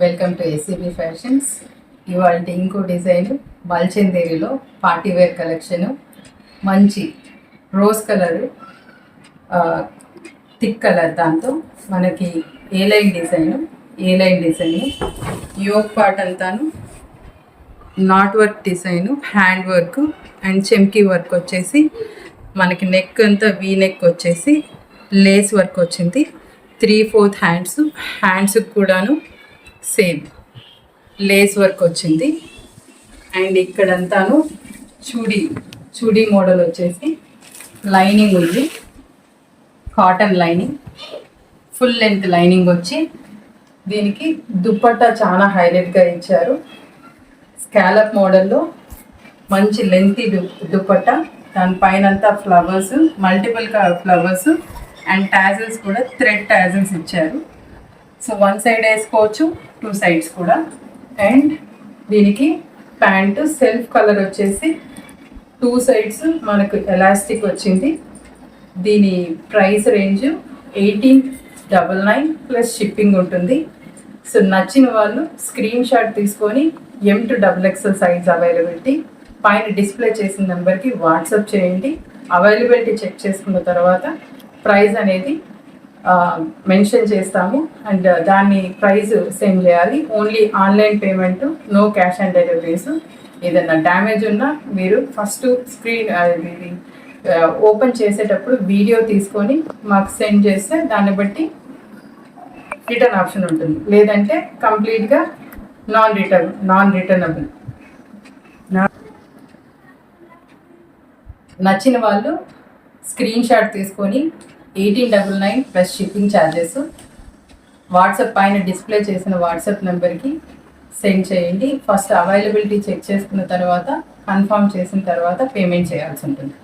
Welcome to SCB fashions. ఇవాళ ఇంకో design మల్చందేరిలో పార్టీ వేర్ కలెక్షన్. మంచి రోజ్ కలరు, థిక్ కలర్, దాంతో మనకి A line design yoke part అంతాను knot work design, hand work and చెమ్కీ వర్క్ వచ్చేసి మనకి నెక్ అంతా వీ నెక్ వచ్చేసి లేస్ వర్క్ వచ్చింది. 3/4 హ్యాండ్స్కి కూడాను సేమ్ లేస్ వర్క్ వచ్చింది. అండ్ ఇక్కడంతాను చూడీ మోడల్ వచ్చేసి లైనింగ్ ఉంది, cotton lining, full length lining వచ్చి దీనికి దుప్పట్టా చాలా హైలైట్గా ఇచ్చారు. స్కాలప్ మోడల్లో మంచి లెంతీ దుప్పట్టా, దానిపైన అంతా flowers, multiple flowers and tassels కూడా థ్రెడ్ టాజిల్స్ ఇచ్చారు. సో 1 సైడ్ వేసుకోవచ్చు, 2 సైడ్స్ కూడా. అండ్ దీనికి ప్యాంటు సెల్ఫ్ కలర్ వచ్చేసి 2 సైడ్స్ మనకు ఎలాస్టిక్ వచ్చింది. దీని ప్రైస్ రేంజ్ 1899 ప్లస్ షిప్పింగ్ ఉంటుంది. సో నచ్చిన వాళ్ళు స్క్రీన్ షాట్ తీసుకొని M to XXL size availability పైన డిస్ప్లే చేసిన నెంబర్కి వాట్సాప్ చేయండి. అవైలబిలిటీ చెక్ చేసుకున్న తర్వాత ప్రైస్ అనేది మెన్షన్ చేస్తాము అండ్ దాన్ని ప్రైస్ సెండ్ చేయాలి. Only online payment, no cash on deliveries. ఏదైనా డ్యామేజ్ ఉన్నా మీరు ఫస్ట్ స్క్రీన్ ఓపెన్ చేసేటప్పుడు వీడియో తీసుకొని మాకు సెండ్ చేస్తే దాన్ని బట్టి రిటర్న్ ఆప్షన్ ఉంటుంది. లేదంటే కంప్లీట్గా నాన్ రిటర్నబుల్. నచ్చిన వాళ్ళు స్క్రీన్ షాట్ తీసుకొని 1899 ప్లస్ షిప్పింగ్ ఛార్జెస్ వాట్సాప్ పైన డిస్ప్లే చేసిన వాట్సాప్ నెంబర్కి సెండ్ చేయండి. ఫస్ట్ అవైలబిలిటీ చెక్ చేసుకున్న తర్వాత కన్ఫర్మ్ చేసిన తర్వాత పేమెంట్ చేయాల్సి ఉంటుంది.